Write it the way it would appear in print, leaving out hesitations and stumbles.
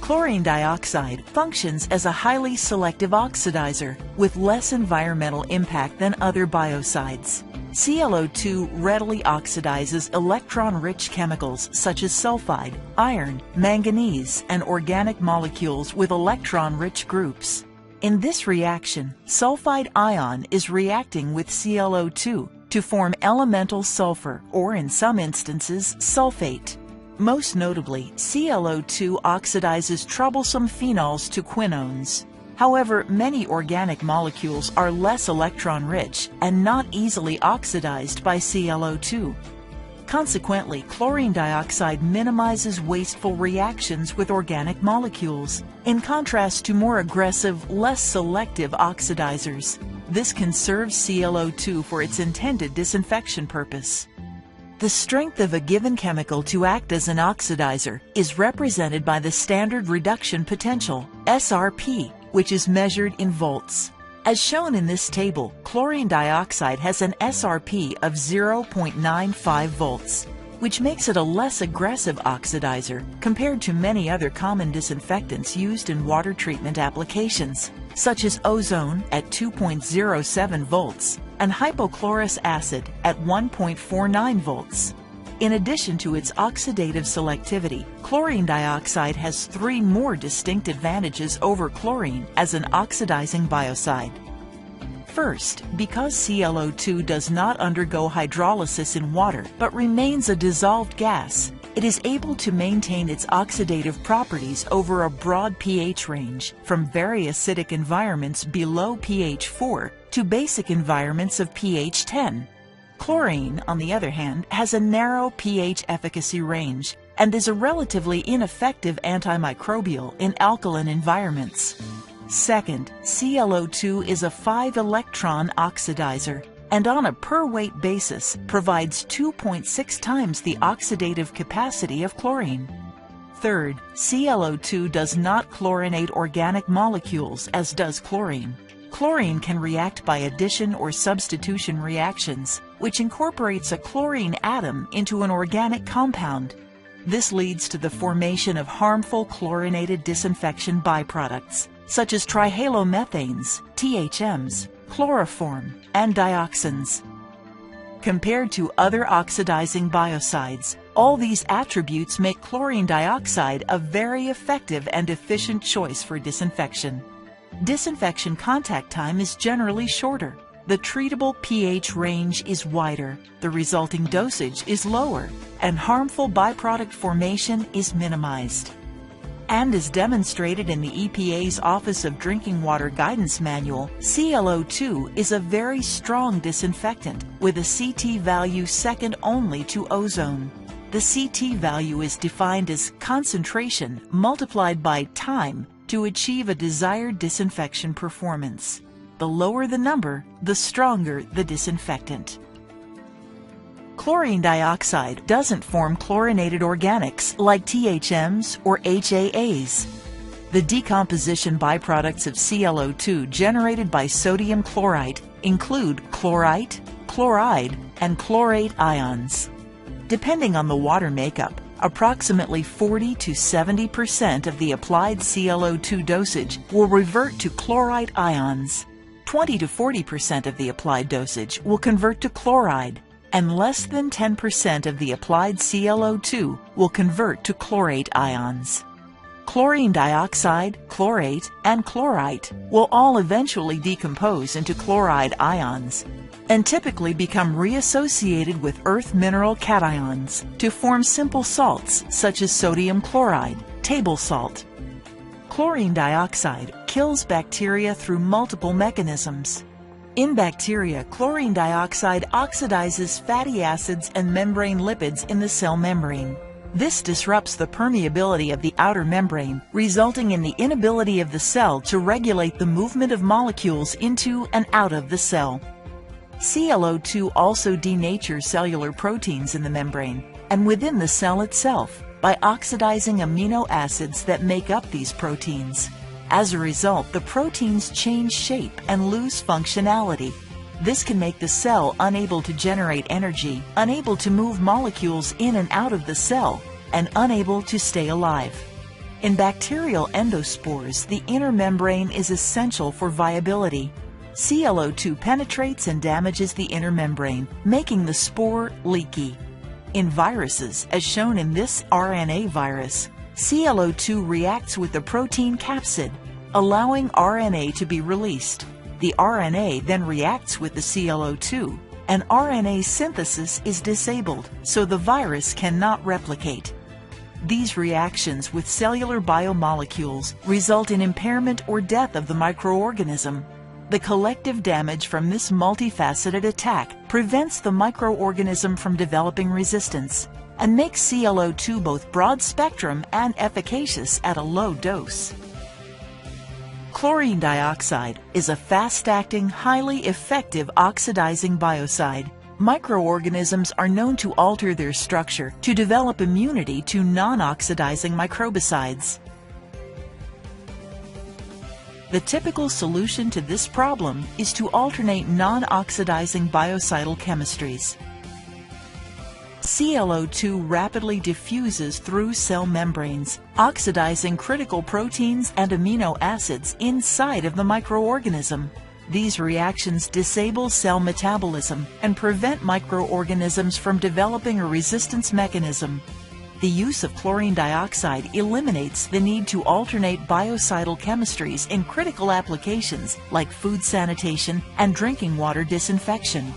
Chlorine dioxide functions as a highly selective oxidizer with less environmental impact than other biocides. ClO2 readily oxidizes electron-rich chemicals such as sulfide, iron, manganese, and organic molecules with electron-rich groups. In this reaction, sulfide ion is reacting with ClO2 to form elemental sulfur, or in some instances, sulfate. Most notably, ClO2 oxidizes troublesome phenols to quinones. However, many organic molecules are less electron-rich and not easily oxidized by ClO2. Consequently, chlorine dioxide minimizes wasteful reactions with organic molecules, in contrast to more aggressive, less selective oxidizers. This conserves ClO2 for its intended disinfection purpose. The strength of a given chemical to act as an oxidizer is represented by the standard reduction potential, SRP, which is measured in volts. As shown in this table, chlorine dioxide has an SRP of 0.95 volts, which makes it a less aggressive oxidizer compared to many other common disinfectants used in water treatment applications, such as ozone at 2.07 volts and hypochlorous acid at 1.49 volts. In addition to its oxidative selectivity, chlorine dioxide has 3 more distinct advantages over chlorine as an oxidizing biocide. First, because ClO2 does not undergo hydrolysis in water but remains a dissolved gas, it is able to maintain its oxidative properties over a broad pH range, from very acidic environments below pH 4 to basic environments of pH 10. Chlorine, on the other hand, has a narrow pH efficacy range and is a relatively ineffective antimicrobial in alkaline environments. Second, ClO2 is a 5-electron oxidizer and on a per-weight basis provides 2.6 times the oxidative capacity of chlorine. Third, ClO2 does not chlorinate organic molecules as does chlorine. Chlorine can react by addition or substitution reactions, which incorporates a chlorine atom into an organic compound. This leads to the formation of harmful chlorinated disinfection byproducts, such as trihalomethanes, THMs, chloroform, and dioxins. Compared to other oxidizing biocides, all these attributes make chlorine dioxide a very effective and efficient choice for disinfection. Disinfection contact time is generally shorter. The treatable pH range is wider, the resulting dosage is lower, and harmful byproduct formation is minimized. And as demonstrated in the EPA's Office of Drinking Water Guidance Manual, ClO2 is a very strong disinfectant with a CT value second only to ozone. The CT value is defined as concentration multiplied by time to achieve a desired disinfection performance. The lower the number, the stronger the disinfectant. Chlorine dioxide doesn't form chlorinated organics like THMs or HAAs. The decomposition byproducts of ClO2 generated by sodium chlorite include chlorite, chloride, and chlorate ions. Depending on the water makeup, approximately 40 to 70% of the applied ClO2 dosage will revert to chlorite ions. 20 to 40% of the applied dosage will convert to chloride, and less than 10% of the applied ClO2 will convert to chlorate ions. Chlorine dioxide, chlorate, and chlorite will all eventually decompose into chloride ions and typically become reassociated with earth mineral cations to form simple salts such as sodium chloride, table salt. Chlorine dioxide kills bacteria through multiple mechanisms. In bacteria, chlorine dioxide oxidizes fatty acids and membrane lipids in the cell membrane. This disrupts the permeability of the outer membrane, resulting in the inability of the cell to regulate the movement of molecules into and out of the cell. ClO2 also denatures cellular proteins in the membrane and within the cell itself by oxidizing amino acids that make up these proteins. As a result, the proteins change shape and lose functionality. This can make the cell unable to generate energy, unable to move molecules in and out of the cell, and unable to stay alive. In bacterial endospores, the inner membrane is essential for viability. ClO2 penetrates and damages the inner membrane, making the spore leaky. In viruses, as shown in this RNA virus, ClO2 reacts with the protein capsid, allowing RNA to be released. The RNA then reacts with the ClO2, and RNA synthesis is disabled, so the virus cannot replicate. These reactions with cellular biomolecules result in impairment or death of the microorganism. The collective damage from this multifaceted attack prevents the microorganism from developing resistance and makes ClO2 both broad-spectrum and efficacious at a low dose. Chlorine dioxide is a fast-acting, highly effective oxidizing biocide. Microorganisms are known to alter their structure to develop immunity to non-oxidizing microbicides. The typical solution to this problem is to alternate non-oxidizing biocidal chemistries. ClO2 rapidly diffuses through cell membranes, oxidizing critical proteins and amino acids inside of the microorganism. These reactions disable cell metabolism and prevent microorganisms from developing a resistance mechanism. The use of chlorine dioxide eliminates the need to alternate biocidal chemistries in critical applications like food sanitation and drinking water disinfection.